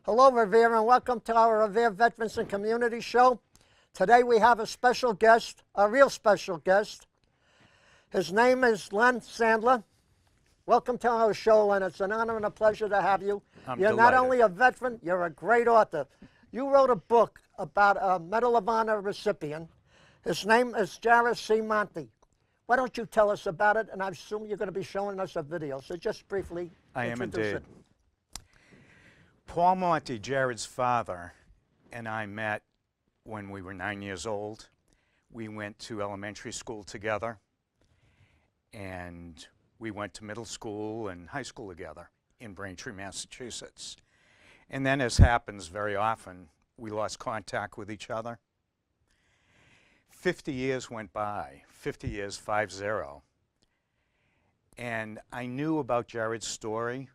Hello, Revere, and welcome to our Revere Veterans and Community Show. Today we have a special guest, a real special guest. His name is Len Sandler. Welcome to our show, Len. It's an honor and a pleasure to have you. You're delighted. not only a veteran, you're a great author. You wrote a book about a Medal of Honor recipient. His name is Jared C. Monti. Why don't you tell us about it? And I assume you're going to be showing us a video, so just briefly I am introduce indeed. it. Paul Monti, Jared's father, and I met when we were 9 years old. We went to elementary school together, and we went to middle school and high school together in Braintree, Massachusetts. And then, as happens very often, we lost contact with each other. 50 years went by, 50 years, 50. And I knew about Jared's story.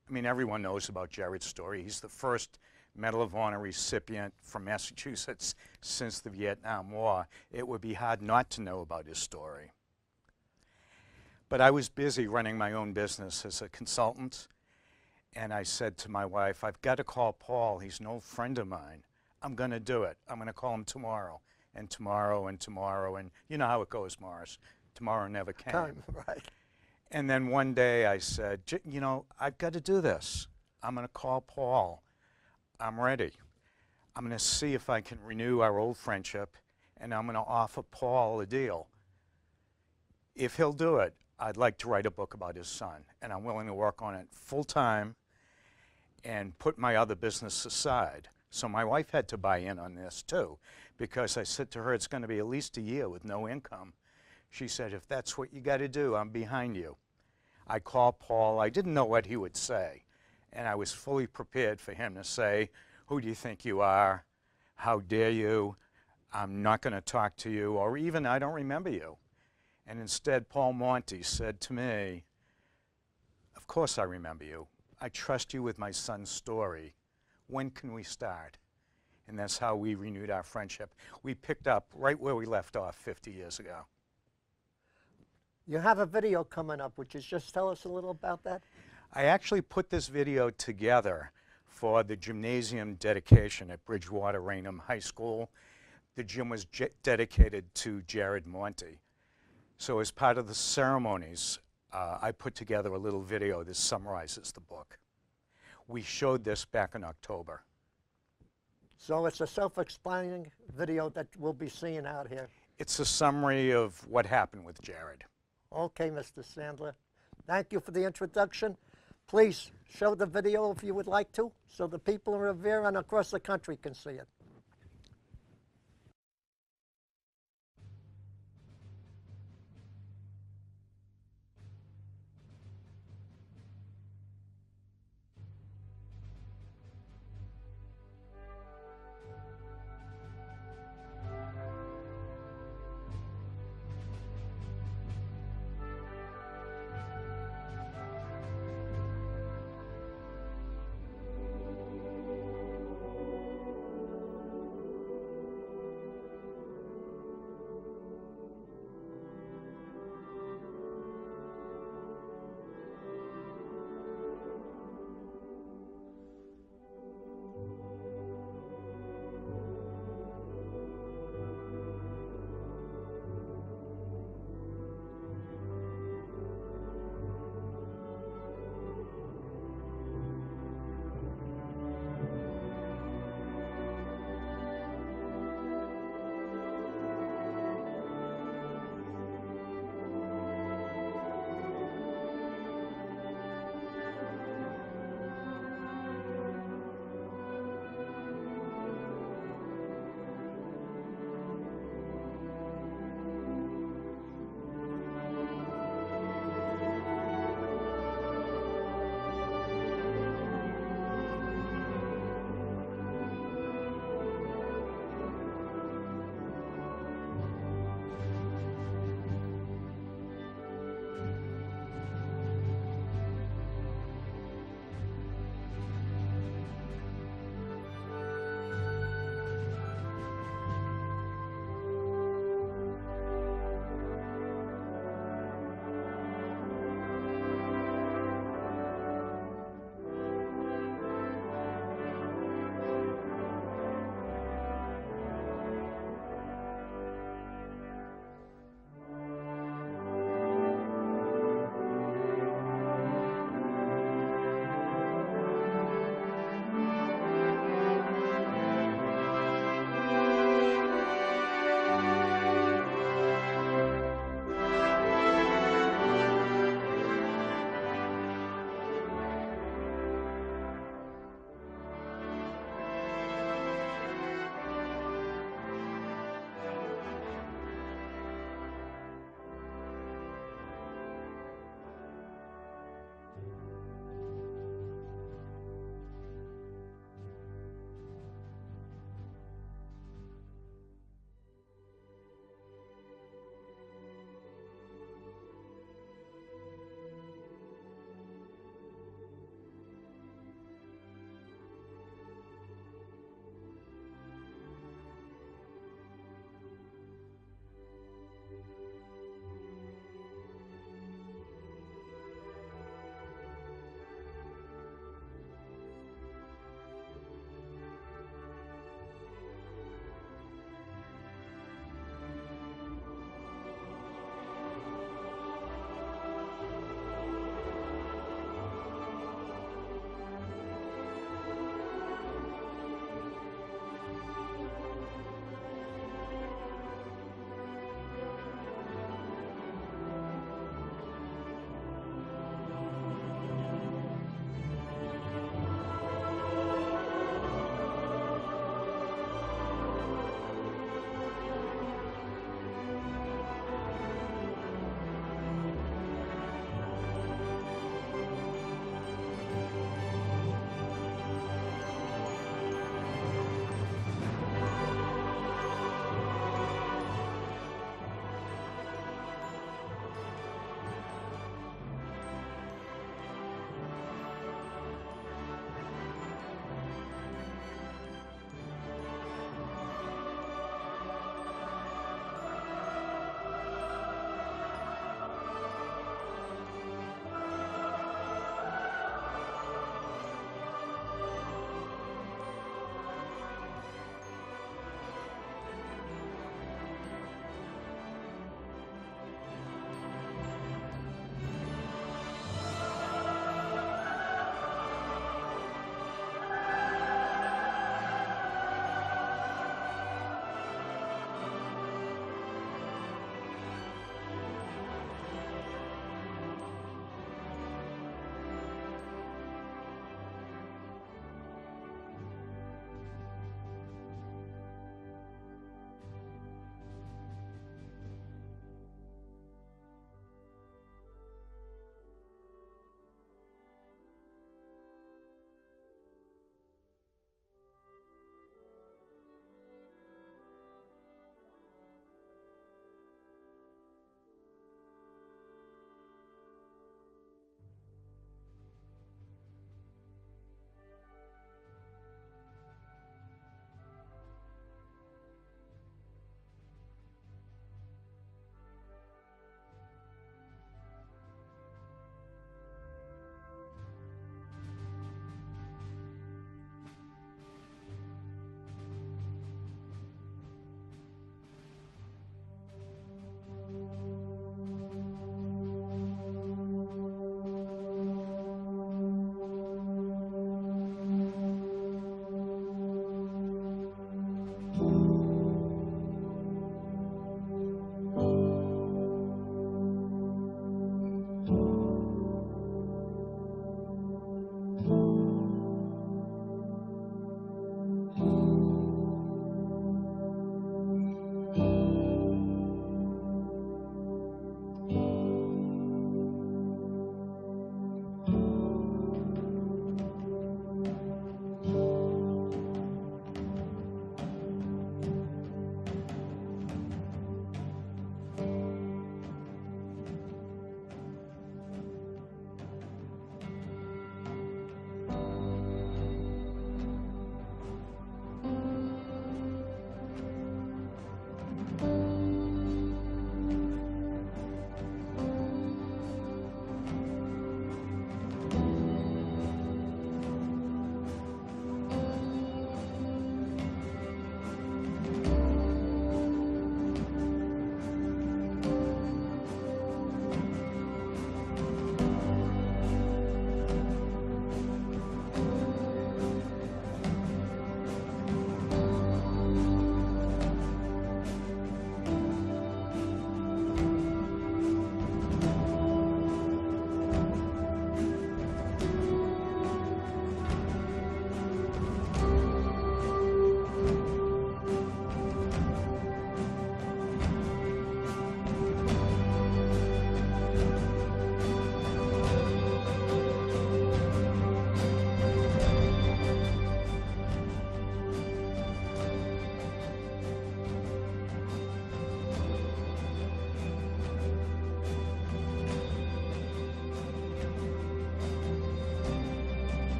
I mean, everyone knows about Jared's story. He's the first Medal of Honor recipient from Massachusetts since the Vietnam War. It would be hard not to know about his story. But I was busy running my own business as a consultant, and I said to my wife, I've got to call Paul. He's an old friend of mine. I'm going to do it. I'm going to call him tomorrow, and tomorrow, and tomorrow, and you know how it goes, Morris. Tomorrow never came. Right. And then one day I said, you know, I've got to do this. I'm going to call Paul. I'm ready. I'm going to see if I can renew our old friendship, and I'm going to offer Paul a deal. If he'll do it, I'd like to write a book about his son, and I'm willing to work on it full time and put my other business aside. So my wife had to buy in on this too, because I said to her, it's going to be at least a year with no income. She said, if that's what you got to do, I'm behind you. I called Paul. I didn't know what he would say, and I was fully prepared for him to say, who do you think you are? How dare you? I'm not going to talk to you, or even I don't remember you. And instead, Paul Monti said to me, of course I remember you. I trust you with my son's story. When can we start? And that's how we renewed our friendship. We picked up right where we left off 50 years ago. You have a video coming up. Would you just tell us a little about that? I actually put this video together for the gymnasium dedication at Bridgewater Raynham High School. The gym was dedicated to Jared Monti. So as part of the ceremonies, I put together a little video that summarizes the book. We showed this back in October. So it's a self-explaining video that we'll be seeing out here. It's a summary of what happened with Jared. Okay, Mr. Sandler. Thank you for the introduction. Please show the video if you would like to, so the people in Revere and across the country can see it.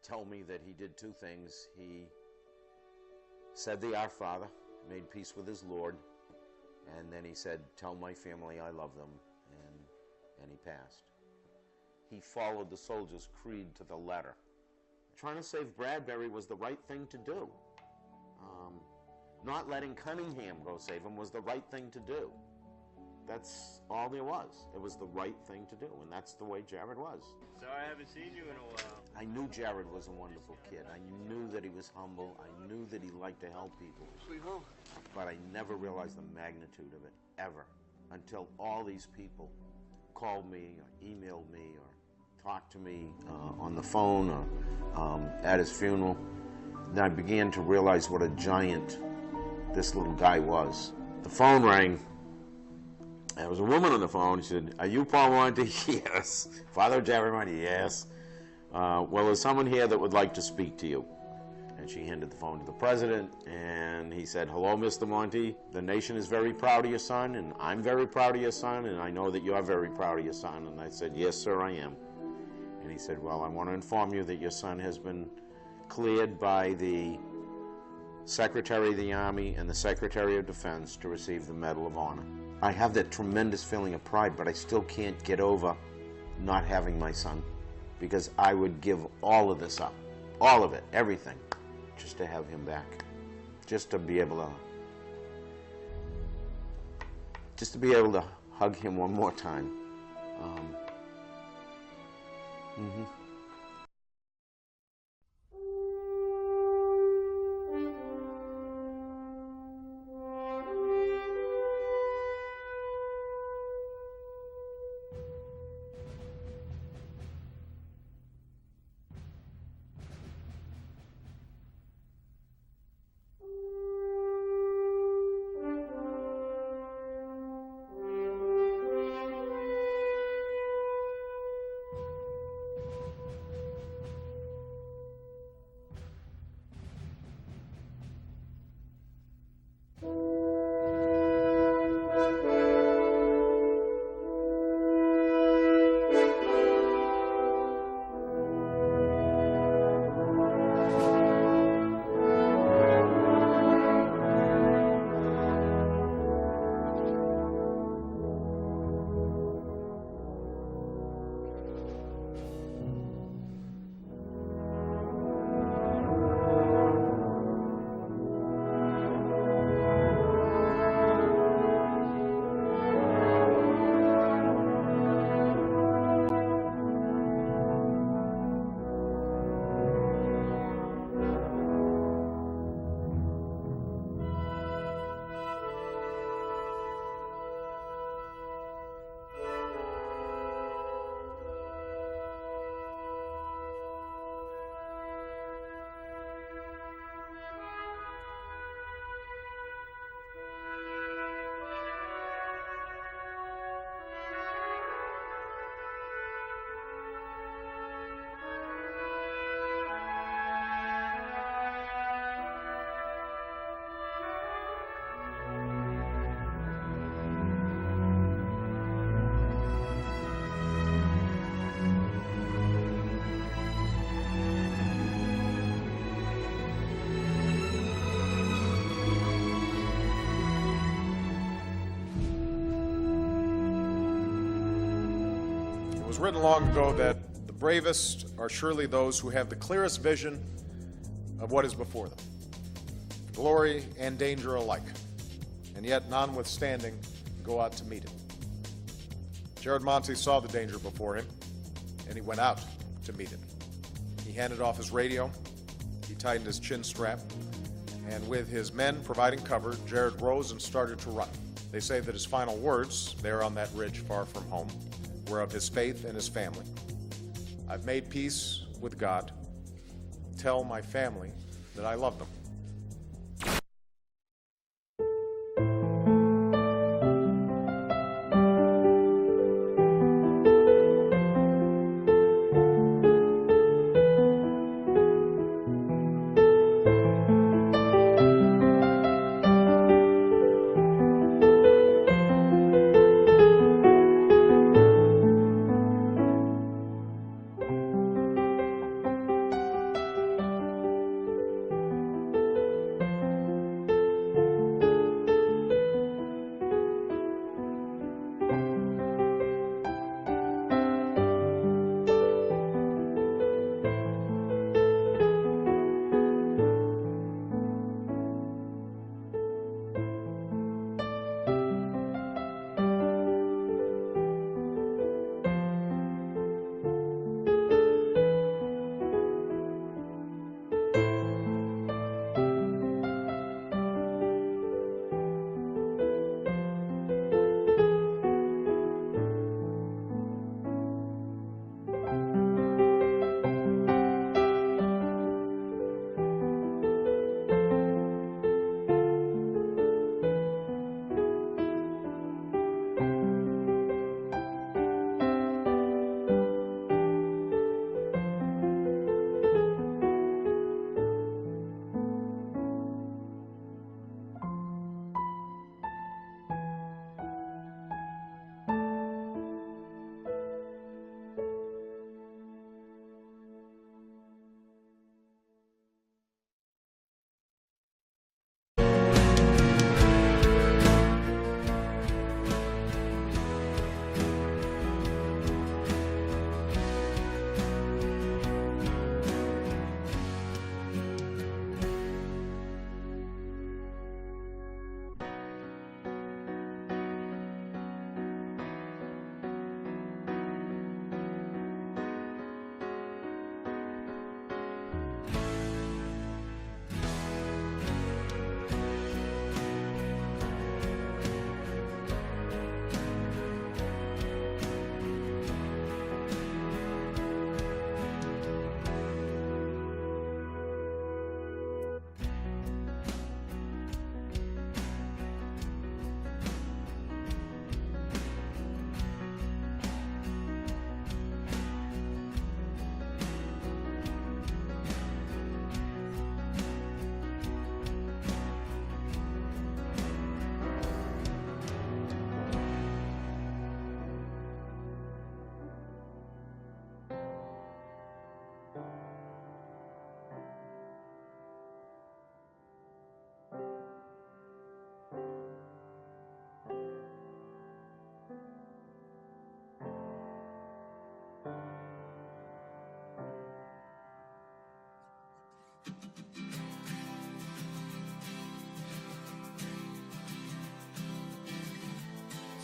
tell me that he did two things. He said the Our Father, made peace with his Lord, and then he said, tell my family I love them, and he passed. He followed the soldier's creed to the letter. Trying to save Bradbury was the right thing to do. Not letting Cunningham go save him was the right thing to do. That's all there was. It was the right thing to do, and that's the way Jared was. Sorry I haven't seen you in a while. I knew Jared was a wonderful kid. I knew that he was humble. I knew that he liked to help people. Sweet home. But I never realized the magnitude of it, ever, until all these people called me or emailed me or talked to me on the phone or at his funeral. Then I began to realize what a giant this little guy was. The phone rang. There was a woman on the phone. She said, are you Paul Monti? Yes. Father Jared Monti? Yes. Well, there's someone here that would like to speak to you. And she handed the phone to the president, and he said, hello, Mr. Monti. The nation is very proud of your son, and I'm very proud of your son, and I know that you're very proud of your son. And I said, yes, sir, I am. And he said, well, I want to inform you that your son has been cleared by the Secretary of the Army and the Secretary of Defense to receive the Medal of Honor. I have that tremendous feeling of pride, but I still can't get over not having my son, because I would give all of this up, all of it, everything, just to have him back, just to be able to hug him one more time. It was written long ago that the bravest are surely those who have the clearest vision of what is before them, glory and danger alike, and yet, notwithstanding, go out to meet it. Jared Monti saw the danger before him, and he went out to meet it. He handed off his radio, he tightened his chin strap, and with his men providing cover, Jared rose and started to run. They say that his final words, there on that ridge far from home, were of his faith and his family. I've made peace with God. Tell my family that I love them.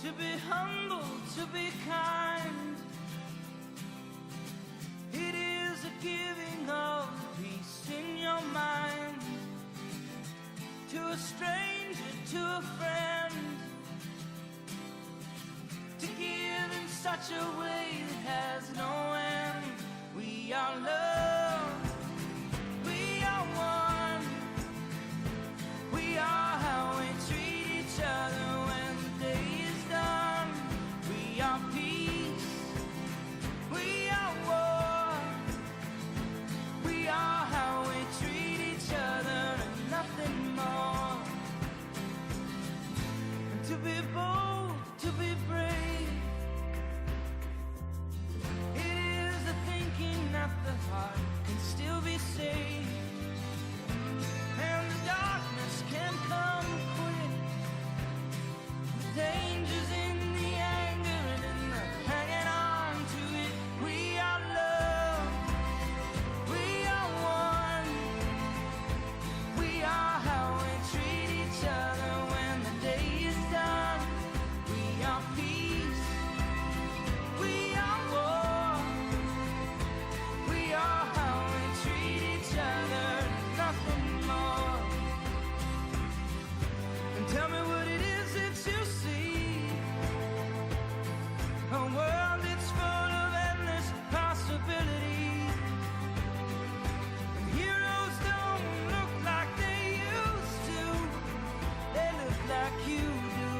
to be humble, to be kind. It is a giving of peace in your mind, to a stranger, to a friend, to give in such a way that has no end. We are love, we are one, we are how we treat each other when the day is done. We are peace, we are war, we are how we treat each other and nothing more. And to be bold, to be brave, it is the thinking that the heart can still be saved. And the darkness can come quick, the dangers in the anger and in the hanging on to it. We are love, we are one, we are how we treat each other when the day is done. We are peace, we are war, we are how we treat each other, nothing more. And tell me what it is that you see, a world that's full of endless possibilities. And heroes don't look like they used to, they look like you do.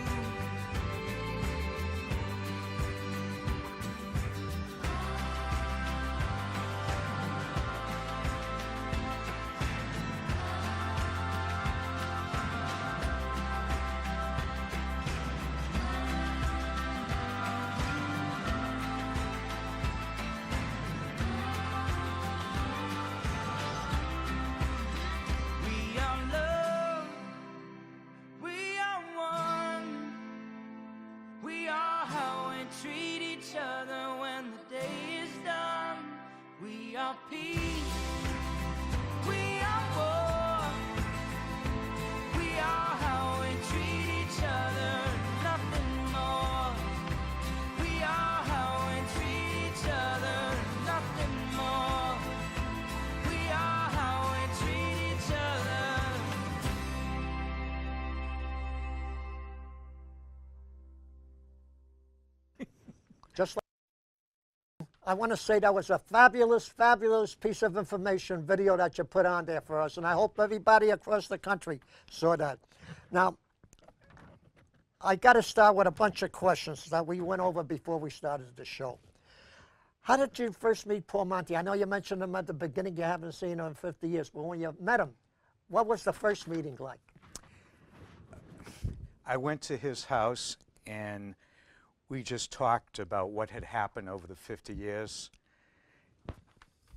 We are love, we are one, we are how we treat each other when the day is done. We are peace, we are war, we are how we treat each other, nothing more. We are how we treat each other, nothing more. We are how we treat each other. Just like I want to say that was a fabulous, fabulous piece of information video that you put on there for us, and I hope everybody across the country saw that. Now, I got to start with a bunch of questions that we went over before we started the show. How did you first meet Paul Monti? I know you mentioned him at the beginning, you haven't seen him in 50 years, but when you met him, what was the first meeting like? I went to his house and we just talked about what had happened over the 50 years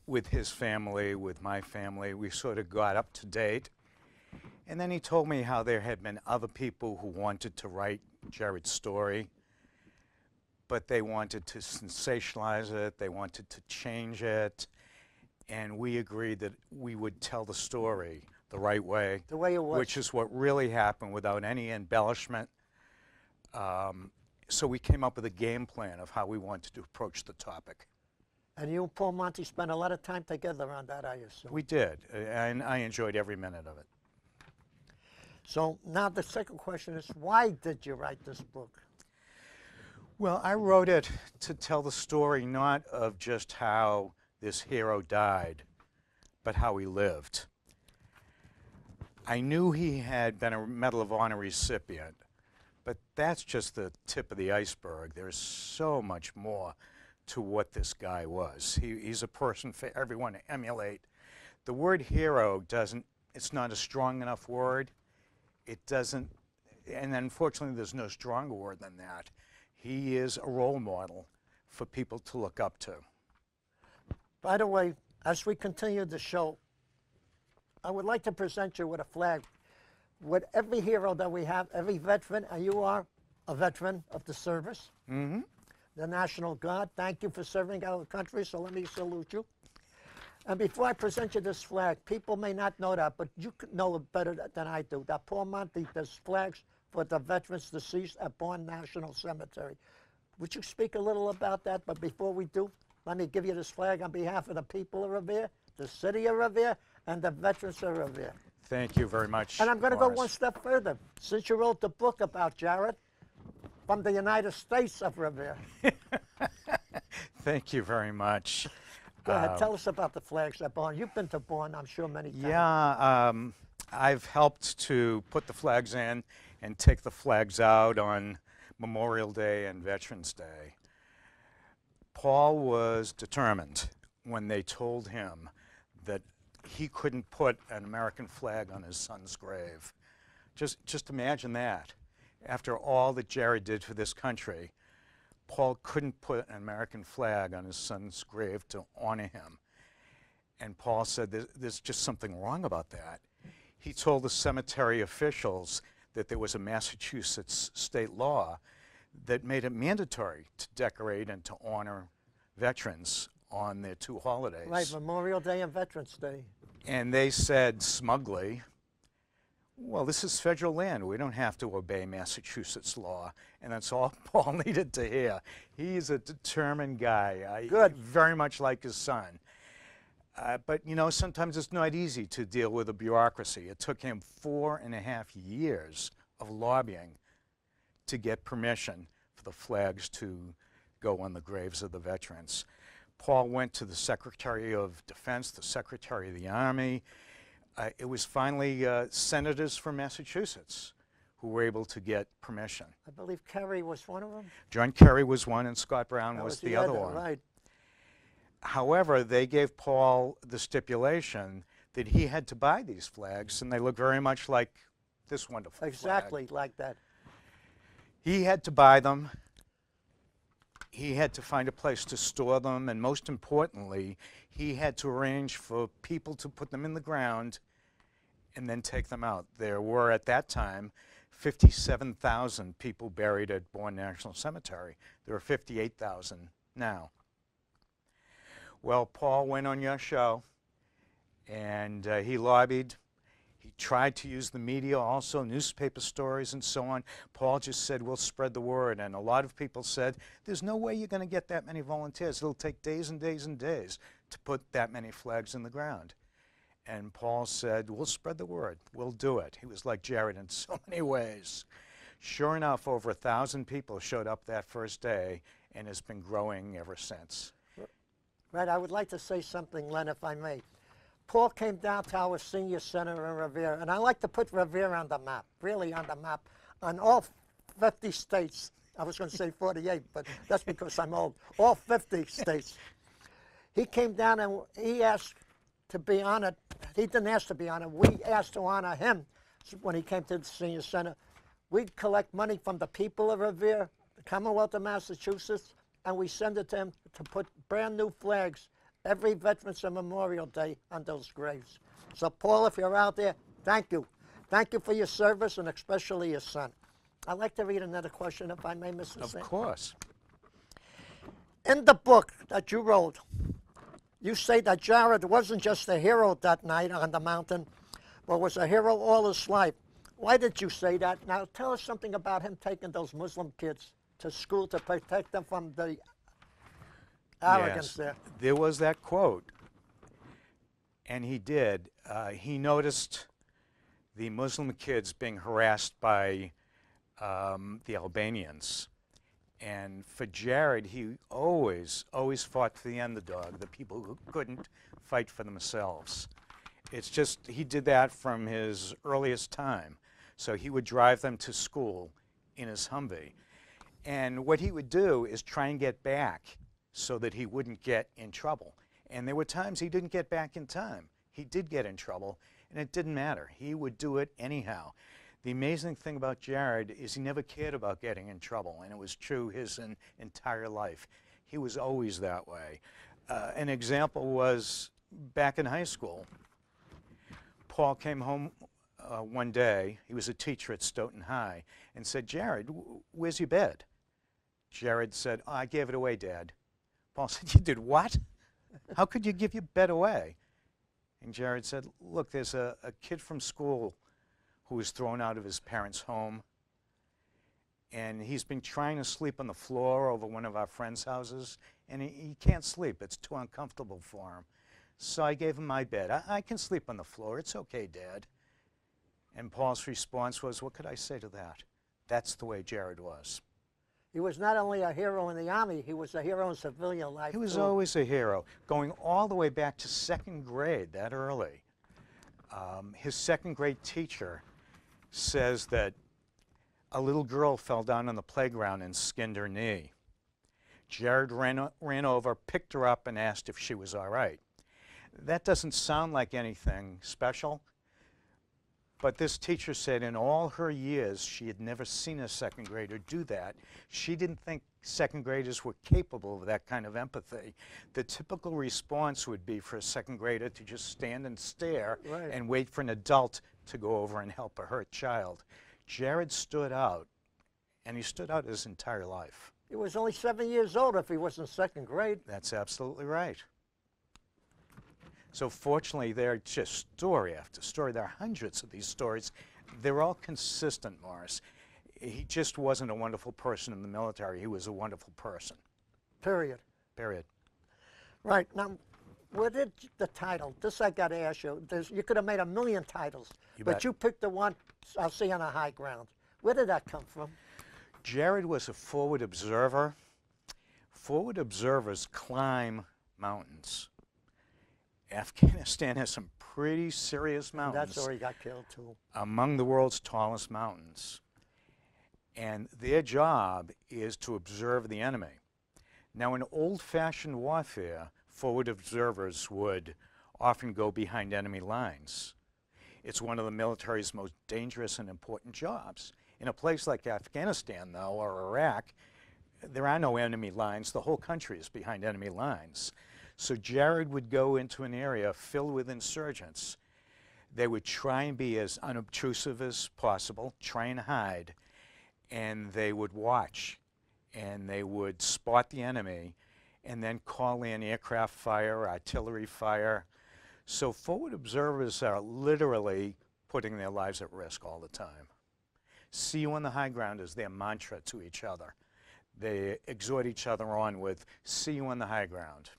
with his family, with my family. We sort of got up to date. And then he told me how there had been other people who wanted to write Jared's story, but they wanted to sensationalize it, they wanted to change it, and we agreed that we would tell the story the right way. The way it was. Which is what really happened without any embellishment. So we came up with a game plan of how we wanted to approach the topic. And you and Paul Monti spent a lot of time together on that, I assume. We did, and I enjoyed every minute of it. So now the second question is, why did you write this book? Well, I wrote it to tell the story not of just how this hero died, but how he lived. I knew he had been a Medal of Honor recipient, but that's just the tip of the iceberg. There's so much more to what this guy was. He's a person for everyone to emulate. The word hero it's not a strong enough word. It doesn't, and unfortunately there's no stronger word than that. He is a role model for people to look up to. By the way, as we continue the show, I would like to present you with a flag with every hero that we have, every veteran, and you are a veteran of the service, the National Guard. Thank you for serving our country, so let me salute you. And before I present you this flag, people may not know that, but you know it better than I do, that Paul Monti does flags for the veterans deceased at Bourne National Cemetery. Would you speak a little about that? But before we do, let me give you this flag on behalf of the people of Revere, the city of Revere, and the veterans of Revere. Thank you very much. And I'm going to go Morris. one step further. Since you wrote the book about Jared, from the United States of Revere. Thank you very much. Go ahead, tell us about the flags at Bourne. You've been to Bourne, I'm sure, many times. Yeah, I've helped to put the flags in and take the flags out on Memorial Day and Veterans Day. Paul was determined when they told him that he couldn't put an American flag on his son's grave. Just imagine that. After all that Jared did for this country, Paul couldn't put an American flag on his son's grave to honor him. And Paul said there's just something wrong about that. He told the cemetery officials that there was a Massachusetts state law that made it mandatory to decorate and to honor veterans on their two holidays. Right, Memorial Day and Veterans Day. And they said smugly, well, this is federal land. We don't have to obey Massachusetts law. And that's all Paul needed to hear. He's a determined guy. Good. Very much like his son. But, you know, sometimes it's not easy to deal with a bureaucracy. It took him 4.5 years of lobbying to get permission for the flags to go on the graves of the veterans. Paul went to the Secretary of Defense, the Secretary of the Army. It was finally senators from Massachusetts who were able to get permission. I believe Kerry was one of them. John Kerry was one and Scott Brown That was the other one. Right. However, they gave Paul the stipulation that he had to buy these flags, and they look very much like this wonderful Exactly flag. like that. He had to buy them. He had to find a place to store them, and most importantly, he had to arrange for people to put them in the ground and then take them out. There were, at that time, 57,000 people buried at Bourne National Cemetery. There are 58,000 now. Well, Paul went on your show, and he lobbied. He tried to use the media also, newspaper stories and so on. Paul just said, we'll spread the word. And a lot of people said, there's no way you're going to get that many volunteers. It'll take days and days and days to put that many flags in the ground. And Paul said, we'll spread the word. We'll do it. He was like Jared in so many ways. Sure enough, over 1,000 people showed up that first day, and has been growing ever since. Right, I would like to say something, Len, if I may. Paul came down to our senior center in Revere, and I like to put Revere on the map, really on the map, on all 50 states. I was going to say 48, but that's because I'm old. All 50 states. He came down and he asked to be honored. He didn't ask to be honored. We asked to honor him when he came to the senior center. We'd collect money from the people of Revere, the Commonwealth of Massachusetts, and we send it to him to put brand new flags every Veterans Memorial Day on those graves. So, Paul, if you're out there, thank you. Thank you for your service, and especially your son. I'd like to read another question, if I may, Mr. Of Singh. course. In the book that you wrote, you say that Jared wasn't just a hero that night on the mountain, but was a hero all his life. Why did you say that? Now, tell us something about him taking those Muslim kids to school to protect them from the arrogance Yes, there. there was that quote, and he did. He noticed the Muslim kids being harassed by the Albanians. And for Jared, he always fought for the underdog, the people who couldn't fight for themselves. It's just, he did that from his earliest time. So he would drive them to school in his Humvee. And what he would do is try and get back so that he wouldn't get in trouble. And there were times he didn't get back in time. He did get in trouble, and it didn't matter. He would do it anyhow. The amazing thing about Jared is he never cared about getting in trouble, and it was true his entire life. He was always that way. An example was back in high school. Paul came home one day, he was a teacher at Stoughton High, and said, Jared, where's your bed? Jared said, oh, I gave it away, Dad. Paul said, you did what? How could you give your bed away? And Jared said, look, there's a kid from school who was thrown out of his parents' home, and he's been trying to sleep on the floor over one of our friends' houses, and he can't sleep. It's too uncomfortable for him. So I gave him my bed. I can sleep on the floor. It's okay, Dad. And Paul's response was, what could I say to that? That's the way Jared was. He was not only a hero in the Army, he was a hero in civilian life. He was too. always a hero, going all the way back to second grade, that early. His second grade teacher says that a little girl fell down on the playground and skinned her knee. Jared ran over, picked her up, and asked if she was all right. That doesn't sound like anything special, but this teacher said in all her years she had never seen a second grader do that. She didn't think second graders were capable of that kind of empathy. The typical response would be for a second grader to just stand and stare and wait for an adult to go over and help a hurt child. Jared stood out, and he stood out his entire life. He was only 7 years old if he was in second grade. That's absolutely right. So fortunately, they're just story after story. There are hundreds of these stories. They're all consistent, Morris. He just wasn't a wonderful person in the military. He was a wonderful person. Period. Period. Right. Now, where did the title, this I got to ask you, you could have made a million titles, but bet. you picked the one, I'll see on a high ground. Where did that come from? Jared was a forward observer. Forward observers climb mountains. Afghanistan has some pretty serious mountains. That's where he got killed too. Among the world's tallest mountains. And their job is to observe the enemy. Now, in old-fashioned warfare, forward observers would often go behind enemy lines. It's one of the military's most dangerous and important jobs. In a place like Afghanistan, though, or Iraq, there are no enemy lines. The whole country is behind enemy lines. So Jared would go into an area filled with insurgents. They would try and be as unobtrusive as possible, try and hide, and they would watch, and they would spot the enemy, and then call in aircraft fire, artillery fire. So forward observers are literally putting their lives at risk all the time. See you on the high ground is their mantra to each other. They exhort each other on with, see you on the high ground.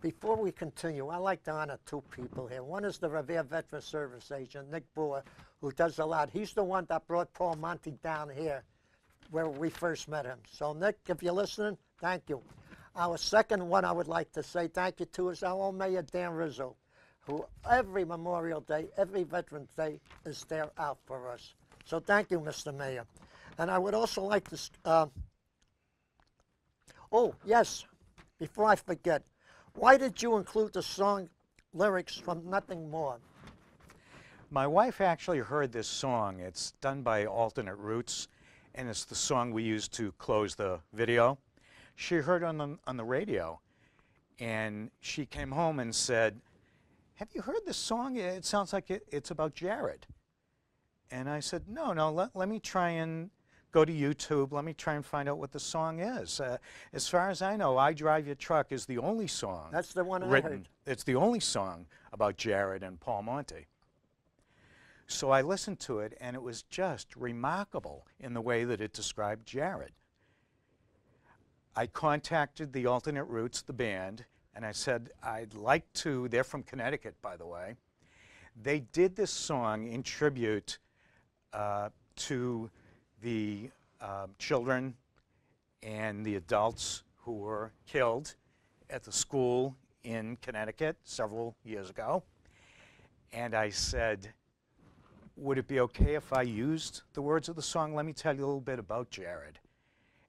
Before we continue, I'd like to honor two people here. One is the Revere Veteran Service Agent, Nick Boer, who does a lot. He's the one that brought Paul Monti down here where we first met him. So, Nick, if you're listening, thank you. Our second one I would like to say thank you to is our own Mayor, Dan Rizzo, who every Memorial Day, every Veterans Day is there out for us. So thank you, Mr. Mayor. And I would also like to, oh, yes, before I forget, why did you include the song lyrics from Nothing More? My wife actually heard this song. It's done by Alternate Roots, and it's the song we used to close the video. She heard it on the radio, and she came home and said, have you heard this song? It sounds like it's about Jared. And I said, no, let me try and go to YouTube. Let me try and find out what the song is. As far as I know, I Drive Your Truck is the only song That's the one I written. heard. It's the only song about Jared and Paul Monti. So I listened to it, and it was just remarkable in the way that it described Jared. I contacted the Alternate Roots, the band, and I said, I'd like to, they're from Connecticut, by the way. They did this song in tribute to the children and the adults who were killed at the school in Connecticut several years ago. And I said, would it be okay if I used the words of the song? Let me tell you a little bit about Jared.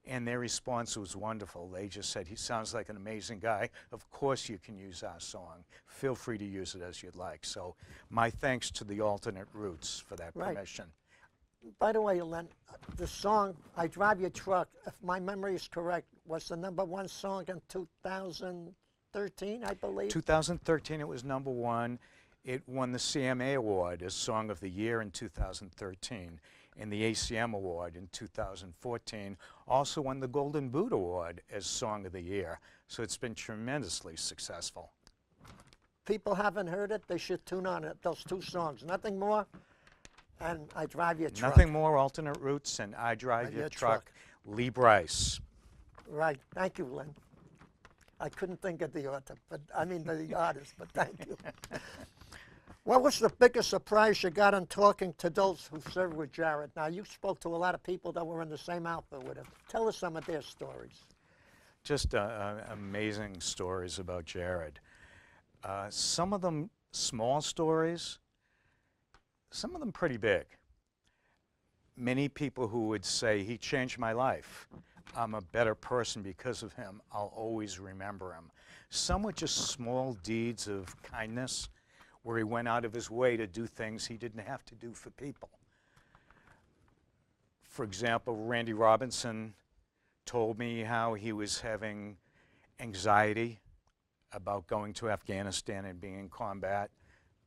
And their response was wonderful. They just said, he sounds like an amazing guy. Of course you can use our song. Feel free to use it as you'd like. So my thanks to the Alternate Roots for that permission. By the way, Len, the song, I Drive Your Truck, if my memory is correct, was the #1 song in 2013, I believe? 2013, it was #1. It won the CMA Award as Song of the Year in 2013. and the ACM Award in 2014. Also won the Golden Boot Award as Song of the Year. So it's been tremendously successful. People haven't heard it, they should tune on it. Those two songs, Nothing More and I Drive Your Truck. Nothing More, Alternate Roots, and I Drive Your Truck. Lee Brice. Right. Thank you, Len. I couldn't think of the author, but I mean the artist, but thank you. What was the biggest surprise you got in talking to those who served with Jared? Now, you spoke to a lot of people that were in the same outfit with him. Tell us some of their stories. Just amazing stories about Jared. Some of them small stories, some of them pretty big. Many people who would say, he changed my life. I'm a better person because of him. I'll always remember him. Some were just small deeds of kindness where he went out of his way to do things he didn't have to do for people. For example, Randy Robinson told me how he was having anxiety about going to Afghanistan and being in combat.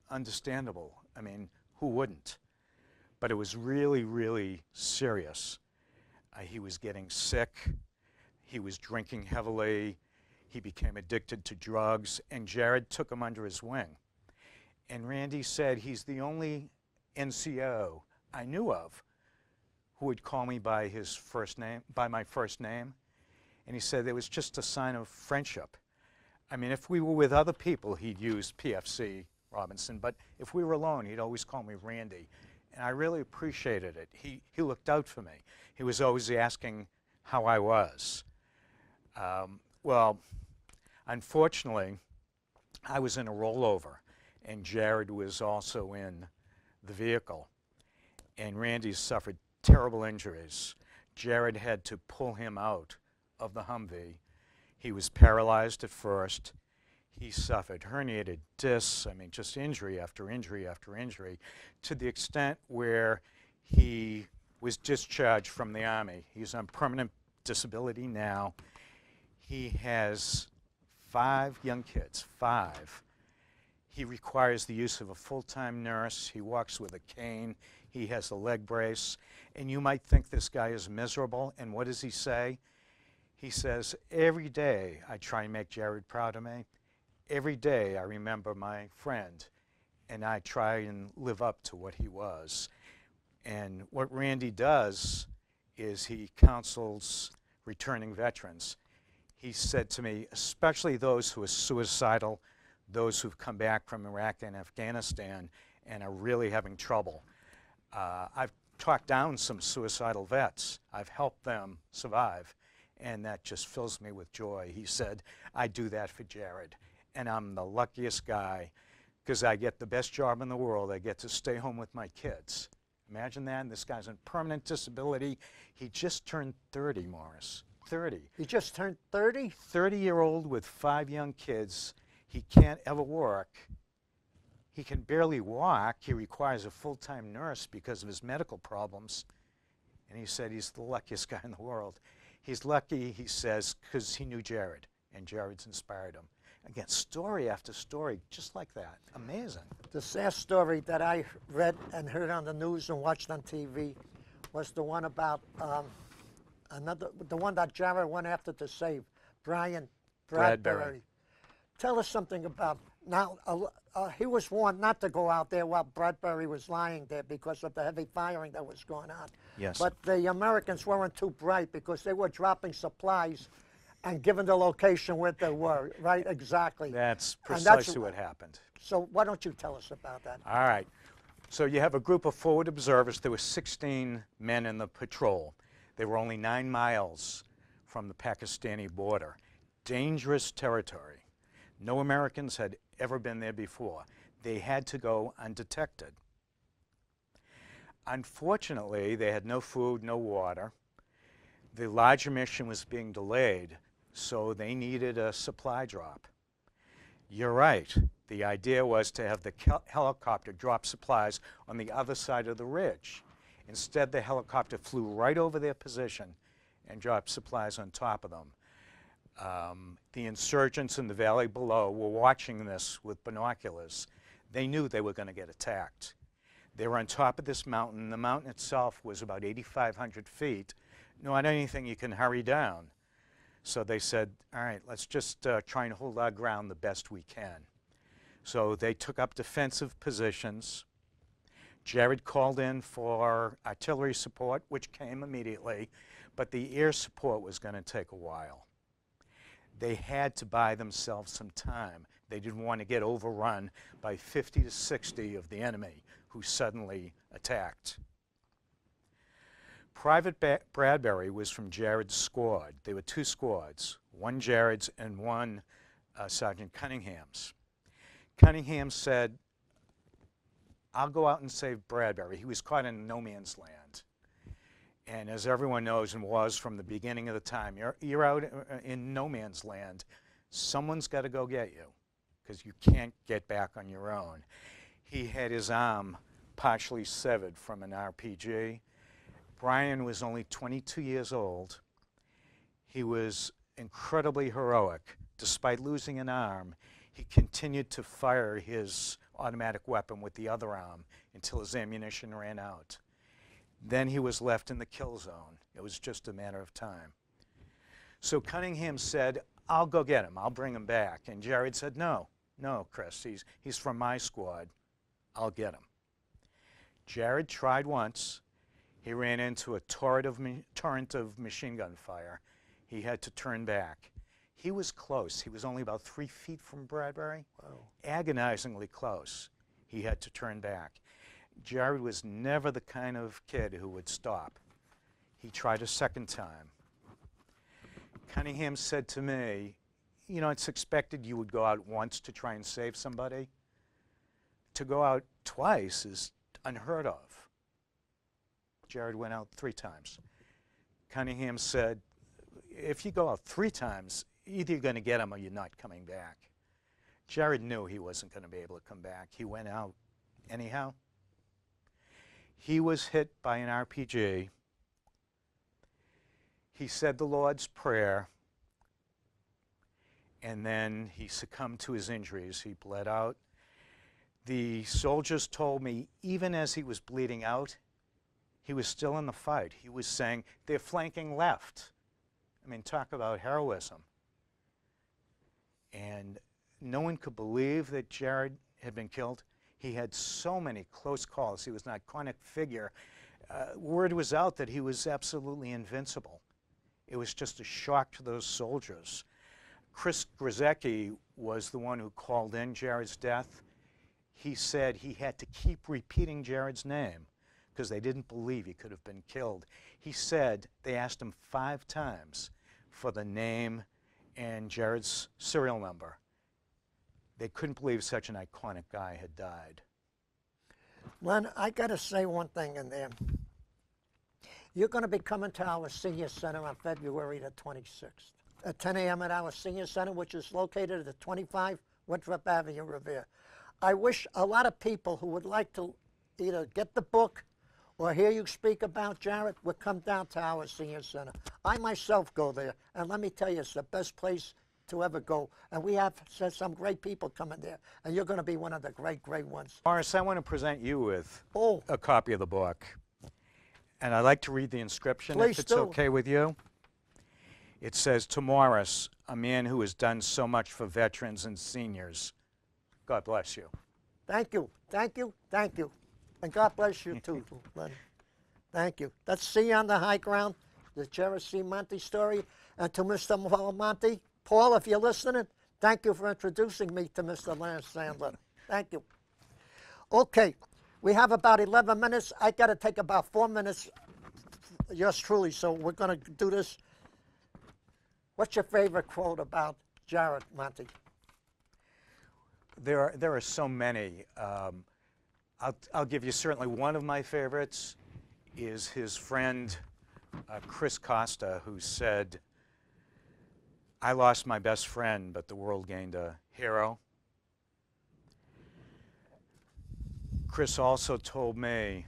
Understandable. I mean, who wouldn't? But it was really, really serious. He was getting sick. He was drinking heavily. He became addicted to drugs, and Jared took him under his wing. And Randy said he's the only NCO I knew of who would call me by his first name, by my first name. And he said it was just a sign of friendship. I mean, if we were with other people, he'd use PFC Robinson, but if we were alone, he'd always call me Randy. And I really appreciated it. He looked out for me. He was always asking how I was. Well, unfortunately, I was in a rollover, and Jared was also in the vehicle. And Randy suffered terrible injuries. Jared had to pull him out of the Humvee. He was paralyzed at first. He suffered herniated discs, I mean, just injury after injury after injury, to the extent where he was discharged from the Army. He's on permanent disability now. He has 5 young kids, 5. He requires the use of a full-time nurse. He walks with a cane. He has a leg brace. And you might think this guy is miserable, and what does he say? He says, every day I try and make Jared proud of me. Every day I remember my friend, and I try and live up to what he was. And what Randy does is he counsels returning veterans. He said to me, especially those who are suicidal, those who've come back from Iraq and Afghanistan and are really having trouble. I've talked down some suicidal vets. I've helped them survive, and that just fills me with joy. He said, I do that for Jared, and I'm the luckiest guy because I get the best job in the world. I get to stay home with my kids. Imagine that. And this guy's on permanent disability. He just turned 30, Morris. 30. He just turned 30? 30-year-old with 5 young kids. He can't ever work. He can barely walk. He requires a full-time nurse because of his medical problems. And he said he's the luckiest guy in the world. He's lucky, he says, because he knew Jared, and Jared's inspired him. Again, story after story, just like that. Amazing. The sad story that I read and heard on the news and watched on TV was the one about the one that Jared went after to save, Brian Bradbury. Tell us something about, now, he was warned not to go out there while Bradbury was lying there because of the heavy firing that was going on. Yes. But the Americans weren't too bright because they were dropping supplies and giving the location where they were, right? Exactly. That's precisely what happened. So why don't you tell us about that? All right. So you have a group of forward observers. There were 16 men in the patrol. They were only 9 miles from the Pakistani border. Dangerous territory. No Americans had ever been there before. They had to go undetected. Unfortunately, they had no food, no water. The larger mission was being delayed, so they needed a supply drop. You're right. The idea was to have the helicopter drop supplies on the other side of the ridge. Instead, the helicopter flew right over their position and dropped supplies on top of them. The insurgents in the valley below were watching this with binoculars. They knew they were going to get attacked. They were on top of this mountain. The mountain itself was about 8,500 feet. Not anything you can hurry down. So they said, all right, let's just try and hold our ground the best we can. So they took up defensive positions. Jared called in for artillery support, which came immediately, but the air support was going to take a while. They had to buy themselves some time. They didn't want to get overrun by 50 to 60 of the enemy who suddenly attacked. Private Bradbury was from Jared's squad. There were two squads, one Jared's and one Sergeant Cunningham's. Cunningham said, I'll go out and save Bradbury. He was caught in no man's land. And as everyone knows and was from the beginning of the time, you're out in no man's land. Someone's got to go get you because you can't get back on your own. He had his arm partially severed from an RPG. Brian was only 22 years old. He was incredibly heroic. Despite losing an arm, he continued to fire his automatic weapon with the other arm until his ammunition ran out. Then he was left in the kill zone. It was just a matter of time. So Cunningham said, I'll go get him. I'll bring him back. And Jared said, no, Chris, he's from my squad. I'll get him. Jared tried once. He ran into a torrent of machine gun fire. He had to turn back. He was close. He was only about 3 feet from Bradbury. Wow. Agonizingly close. He had to turn back. Jared was never the kind of kid who would stop. He tried a second time. Cunningham said to me, you know, it's expected you would go out once to try and save somebody. To go out twice is unheard of. Jared went out 3 times. Cunningham said, if you go out 3 times, either you're going to get him or you're not coming back. Jared knew he wasn't going to be able to come back. He went out anyhow. He was hit by an RPG. He said the Lord's Prayer, and then he succumbed to his injuries. He bled out. The soldiers told me, even as he was bleeding out, he was still in the fight. He was saying, they're flanking left. I mean, talk about heroism. And no one could believe that Jared had been killed. He had so many close calls. He was an iconic figure. Word was out that he was absolutely invincible. It was just a shock to those soldiers. Chris Grzycki was the one who called in Jared's death. He said he had to keep repeating Jared's name because they didn't believe he could have been killed. He said they asked him 5 times for the name and Jared's serial number. They couldn't believe such an iconic guy had died. Len, I got to say one thing in there. You're going to be coming to our senior center on February the 26th at 10 a.m. at our senior center, which is located at 25 Winthrop Avenue, Revere. I wish a lot of people who would like to either get the book or hear you speak about Jared would come down to our senior center. I myself go there, and let me tell you, it's the best place to ever go. And we have some great people coming there, and you're going to be one of the great, great ones. Morris, I want to present you with Oh. a copy of the book. And I'd like to read the inscription, Please if it's do. okay with you. It says, to Morris, a man who has done so much for veterans and seniors. God bless you. Thank you, thank you, thank you. And God bless you too, Len. Thank you. Let's see you on the high ground, the Cherokee Monti Story. And to Mr. Monti, Paul, if you're listening, thank you for introducing me to Mr. Len Sandler. Thank you. Okay, we have about 11 minutes. I got to take about 4 minutes, yours truly, so we're going to do this. What's your favorite quote about Jared, Monti? There are so many. I'll give you certainly one of my favorites is his friend Chris Costa, who said, I lost my best friend, but the world gained a hero. Chris also told me,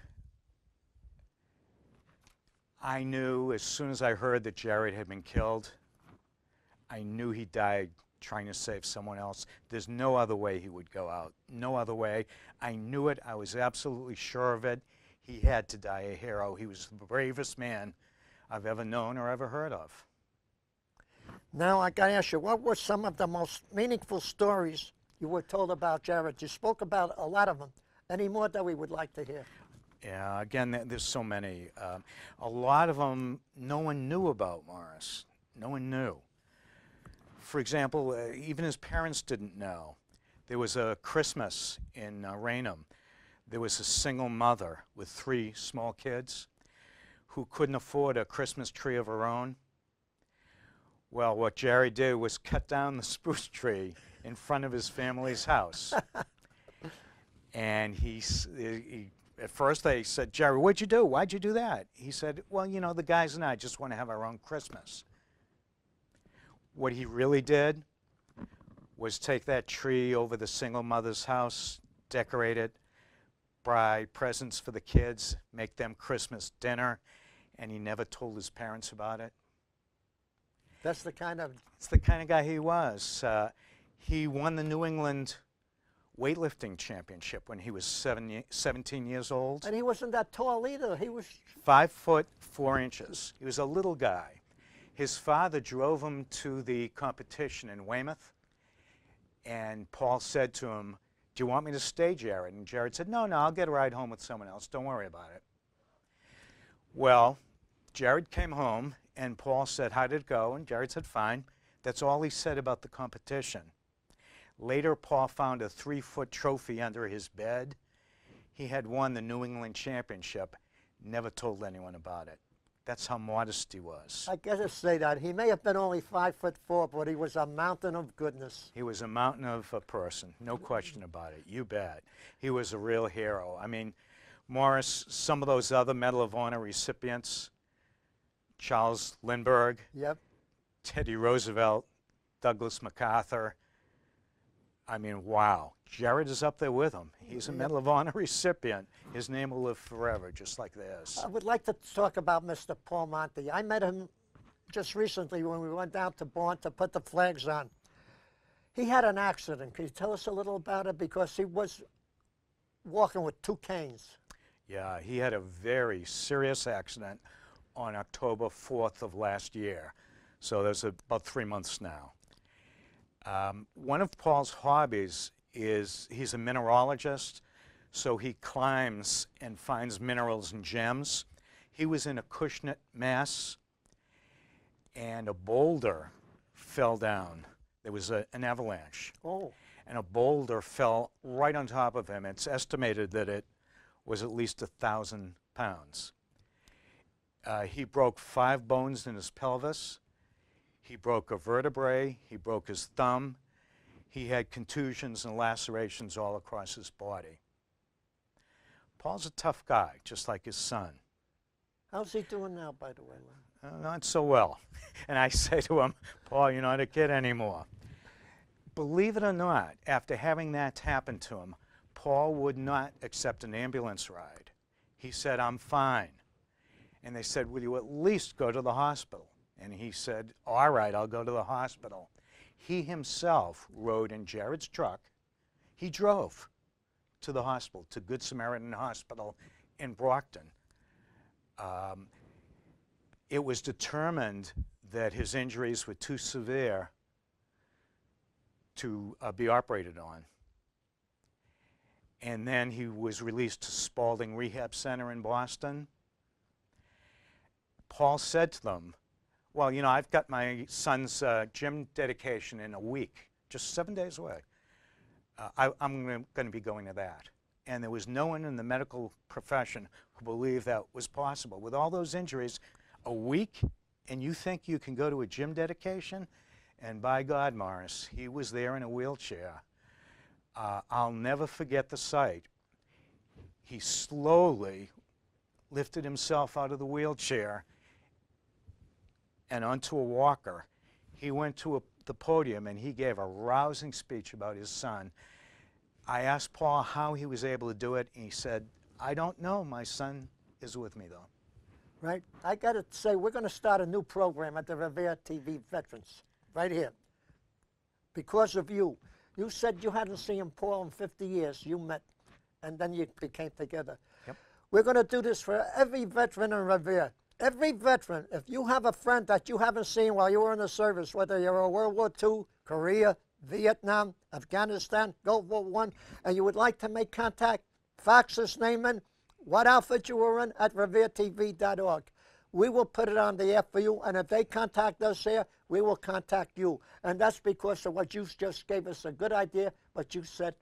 I knew as soon as I heard that Jared had been killed, I knew he died trying to save someone else. There's no other way he would go out. No other way. I knew it. I was absolutely sure of it. He had to die a hero. He was the bravest man I've ever known or ever heard of. Now I got to ask you, what were some of the most meaningful stories you were told about Jared? You spoke about a lot of them. Any more that we would like to hear? Yeah, again, there's so many. A lot of them no one knew about Morris. No one knew. For example, even his parents didn't know. There was a Christmas in Raynham. There was a single mother with 3 small kids who couldn't afford a Christmas tree of her own. Well, what Jerry did was cut down the spruce tree in front of his family's house. And he at first they said, "Jerry, what'd you do? Why'd you do that?" He said, "Well, you know, the guys and I just want to have our own Christmas." What he really did was take that tree over the single mother's house, decorate it, buy presents for the kids, make them Christmas dinner, and he never told his parents about it. That's the kind of... It's the kind of guy he was. He won the New England weightlifting championship when he was 17 years old. And he wasn't that tall either. He was... 5 foot 4 inches. He was a little guy. His father drove him to the competition in Weymouth, and Paul said to him, "Do you want me to stay, Jared?" And Jared said, "No, I'll get a ride home with someone else. Don't worry about it." Well, Jared came home, and Paul said, "How did it go?" And Jared said, "Fine." That's all he said about the competition. Later, Paul found a 3-foot trophy under his bed. He had won the New England championship, never told anyone about it. That's how modest he was. I gotta say that. He may have been only 5'4", but he was a mountain of goodness. He was a mountain of a person, no question about it. You bet. He was a real hero. I mean, Morris, some of those other Medal of Honor recipients, Charles Lindbergh, Yep. Teddy Roosevelt, Douglas MacArthur. I mean, wow. Jared is up there with him. He's a Medal of Honor recipient. His name will live forever, just like theirs. I would like to talk about Mr. Paul Monti. I met him just recently when we went down to Bourne to put the flags on. He had an accident. Can you tell us a little about it? Because he was walking with 2 canes. Yeah, he had a very serious accident on October 4th of last year. So there's about 3 months now. One of Paul's hobbies is he's a mineralogist, so he climbs and finds minerals and gems. He was in Acushnet, Mass, and a boulder fell down. There was an avalanche. Oh. And a boulder fell right on top of him. It's estimated that it was at least 1,000 pounds. He broke 5 bones in his pelvis. He broke a vertebrae. He broke his thumb. He had contusions and lacerations all across his body. Paul's a tough guy, just like his son. How's he doing now, by the way, Len? Not so well. And I say to him, "Paul, you're not a kid anymore." Believe it or not, after having that happen to him, Paul would not accept an ambulance ride. He said, "I'm fine." And they said, "Will you at least go to the hospital?" And he said, "All right, I'll go to the hospital." He himself rode in Jared's truck. He drove to the hospital, to Good Samaritan Hospital in Brockton. It was determined that his injuries were too severe to be operated on. And then he was released to Spaulding Rehab Center in Boston. Paul said to them, "Well, you know, I've got my son's gym dedication in a week, just 7 days away. I'm going to be going to that." And there was no one in the medical profession who believed that was possible. With all those injuries, a week, and you think you can go to a gym dedication? And by God, Morris, he was there in a wheelchair. I'll never forget the sight. He slowly lifted himself out of the wheelchair and onto a walker. He went to the podium and he gave a rousing speech about his son. I asked Paul how he was able to do it, and he said, "I don't know. My son is with me, though." Right? I got to say, we're going to start a new program at the Revere TV Veterans, right here. because of you. You said you hadn't seen Paul in 50 years. You met, and then you became together. Yep. We're going to do this for every veteran in Revere. Every veteran, if you have a friend that you haven't seen while you were in the service, whether you're in World War II, Korea, Vietnam, Afghanistan, Gulf War I, and you would like to make contact, fax his name in, what outfit you were in, at reveretv.org. We will put it on the air for you, and if they contact us here, we will contact you. And that's because of what you just gave us a good idea, what you said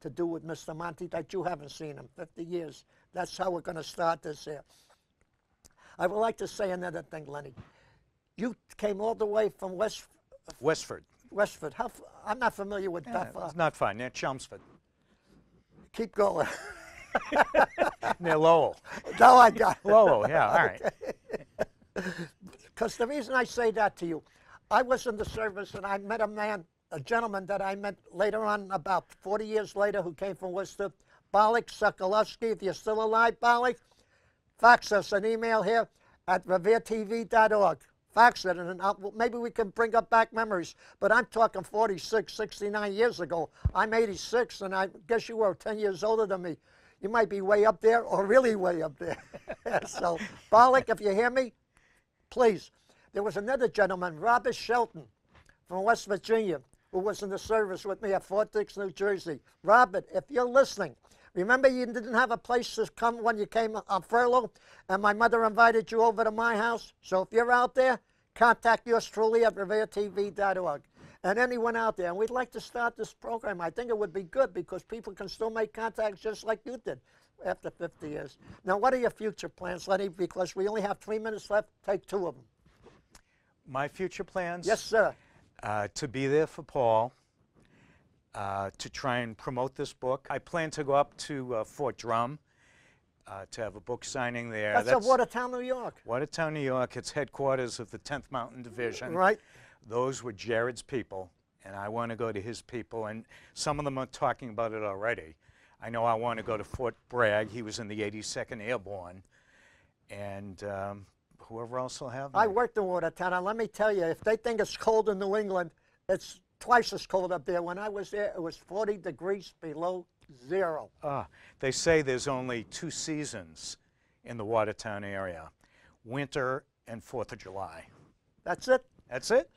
to do with Mr. Monti, that you haven't seen him 50 years. That's how we're going to start this here. I would like to say another thing, Lenny. You came all the way from Westford. Westford. I'm not familiar with Yeah, that far. it's not far, near Chelmsford. Keep going. Near Lowell. No, I got it. Lowell, yeah, all right. Because the reason I say that to you, I was in the service and I met a gentleman that I met later on, about 40 years later, who came from Worcester, Balik Sokolowski. If you're still alive, Balik, fax us an email here at reveretv.org. Fax it, and maybe we can bring up back memories. But I'm talking 46, 69 years ago. I'm 86, and I guess you were 10 years older than me. You might be way up there or really way up there. So, Balik, if you hear me, please. There was another gentleman, Robert Shelton, from West Virginia, who was in the service with me at Fort Dix, New Jersey. Robert, if you're listening, remember you didn't have a place to come when you came on furlough, and my mother invited you over to my house? So if you're out there, contact yours truly at reveretv.org. And anyone out there, and we'd like to start this program. I think it would be good because people can still make contacts just like you did after 50 years. Now, what are your future plans, Lenny? Because we only have 3 minutes left. Take 2 of them. My future plans? Yes, sir. To be there for Paul, to try and promote this book. I plan to go up to Fort Drum to have a book signing there. That's in Watertown, New York. Watertown, New York. It's headquarters of the 10th Mountain Division. Right. Those were Jared's people, and I want to go to his people, and some of them are talking about it already. I know I want to go to Fort Bragg. He was in the 82nd Airborne, and whoever else will have me. I worked in Watertown, and let me tell you, if they think it's cold in New England, it's twice as cold up there. When I was there, it was 40 degrees below zero. They say there's only 2 seasons in the Watertown area, winter and 4th of July. That's it? That's it?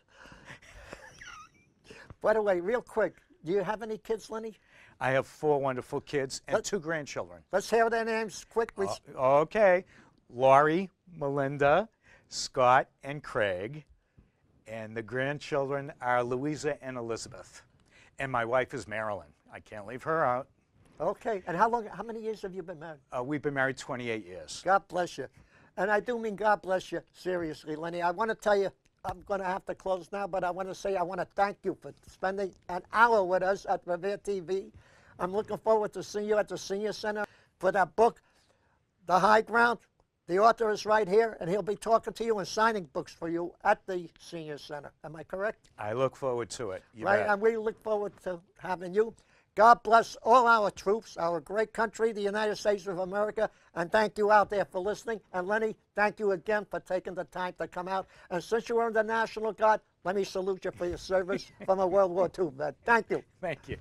By the way, real quick, do you have any kids, Lenny? I have 4 wonderful kids and 2 grandchildren. Let's hear their names quick. Okay. Laurie, Melinda, Scott, and Craig. And the grandchildren are Louisa and Elizabeth. And my wife is Marilyn. I can't leave her out. Okay. And how many years have you been married? We've been married 28 years. God bless you. And I do mean God bless you, seriously, Lenny. I want to tell you, I'm going to have to close now, but I want to say I want to thank you for spending an hour with us at Revere TV. I'm looking forward to seeing you at the Senior Center for that book, The High Ground. The author is right here, and he'll be talking to you and signing books for you at the Senior Center. Am I correct? I look forward to it. You Right, bet. and we look forward to having you. God bless all our troops, our great country, the United States of America, and thank you out there for listening. And Lenny, thank you again for taking the time to come out. And since you were in the National Guard, let me salute you for your service from a World War II vet. Thank you. Thank you.